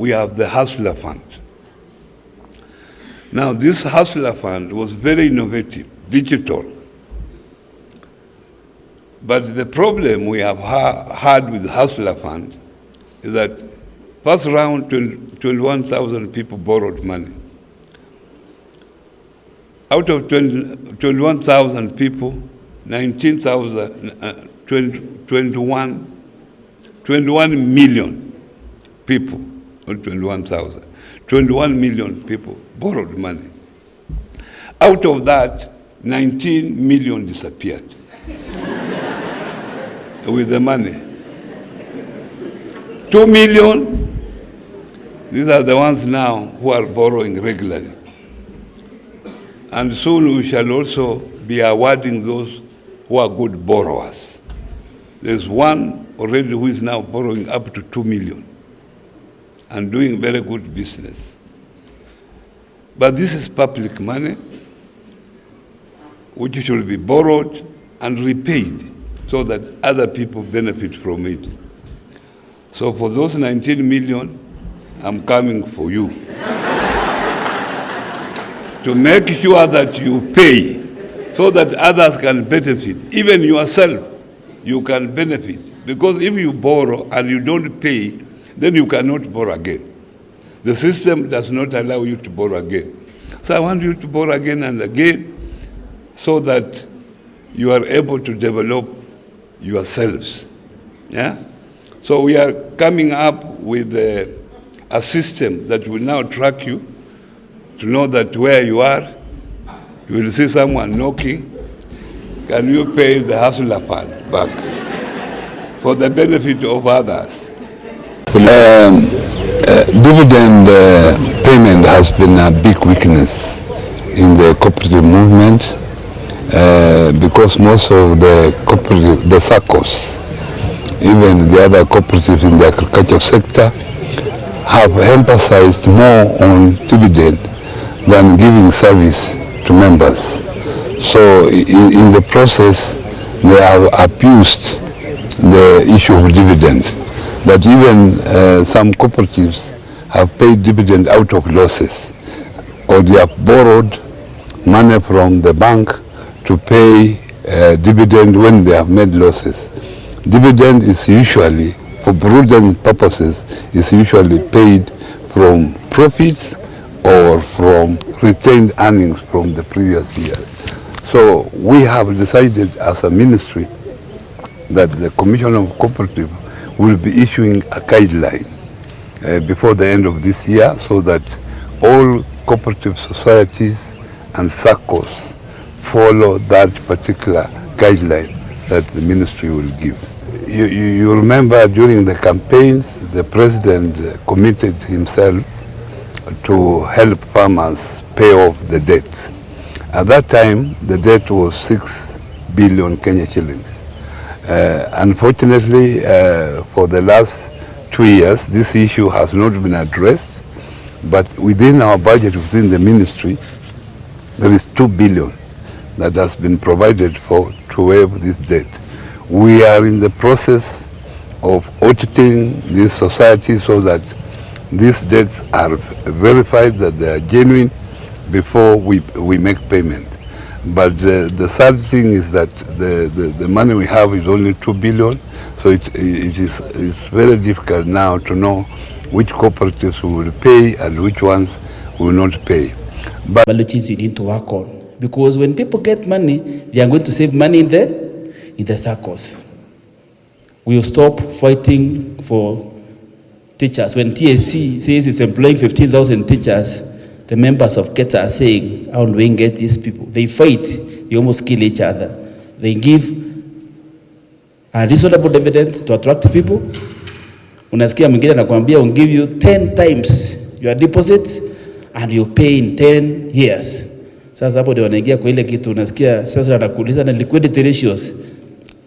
we have the Hustler Fund. Now, this Hustler Fund was very innovative, digital. But the problem we have had with the Hustler Fund is that first round, 21,000 people borrowed money. Out of 21,000 people, 21 million people, not 21,000, 21 million people borrowed money. Out of that, 19 million disappeared with the money. 2 million, these are the ones now who are borrowing regularly. And soon we shall also be awarding those who are good borrowers. There's one already who is now borrowing up to 2 million and doing very good business. But this is public money which should be borrowed and repaid so that other people benefit from it. So for those 19 million, I'm coming for you. To make sure that you pay so that others can benefit. Even yourself, you can benefit. Because if you borrow and you don't pay, then you cannot borrow again. The system does not allow you to borrow again. So I want you to borrow again and again so that you are able to develop yourselves. Yeah? So we are coming up with a system that will now track you to know that where you are, you will see someone knocking. Can you pay the Hustler Fund back for the benefit of others? Dividend payment has been a big weakness in the cooperative movement because most of the cooperative, the SACCOs, even the other cooperatives in the agriculture sector, have emphasized more on dividend than giving service to members. So in the process, they have abused the issue of dividend. That even some cooperatives have paid dividend out of losses, or they have borrowed money from the bank to pay dividend when they have made losses. Dividend is usually, for prudent purposes, is usually paid from profits or from retained earnings from the previous years. So we have decided as a ministry that the Commission of Cooperative will be issuing a guideline before the end of this year so that all cooperative societies and SACCOs follow that particular guideline that the ministry will give. You remember during the campaigns, the president committed himself to help farmers pay off the debt. At that time, the debt was 6 billion Kenya shillings. Unfortunately, for the last 2 years, this issue has not been addressed, but within our budget, within the ministry, there is 2 billion that has been provided for to waive this debt. We are in the process of auditing this society so that these debts are verified that they are genuine before we make payment. But the sad thing is that the money we have is only 2 billion, so it's very difficult now to know which cooperatives will pay and which ones will not pay. But things you need to work on, because when people get money, they are going to save money in the SACCOs. We will stop fighting for teachers. When TSC says it's employing 15,000 teachers, the members of KETA are saying, how do we get these people? They fight, they almost kill each other. They give a reasonable dividend to attract people. Unasikia mwingine anakuambia we'll give you 10 times your deposit and you pay in 10 years. Sasa hapo ndio wanaingia kwa ile kitu unasikia sasa anakuuliza na liquidity ratios.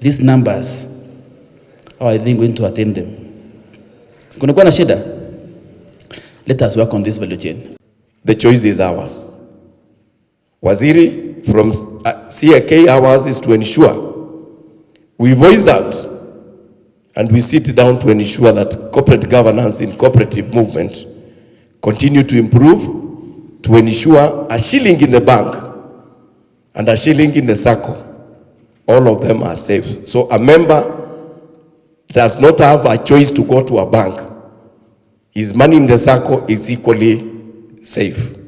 These numbers, how are they going to attain them? Kunakuwa na shida. Let us work on this value chain. The choice is ours. Waziri from CAK, ours is to ensure we voice out and we sit down to ensure that corporate governance in cooperative movement continue to improve, to ensure a shilling in the bank and a shilling in the circle, all of them are safe. So a member does not have a choice to go to a bank. His money in the circle is equally safe.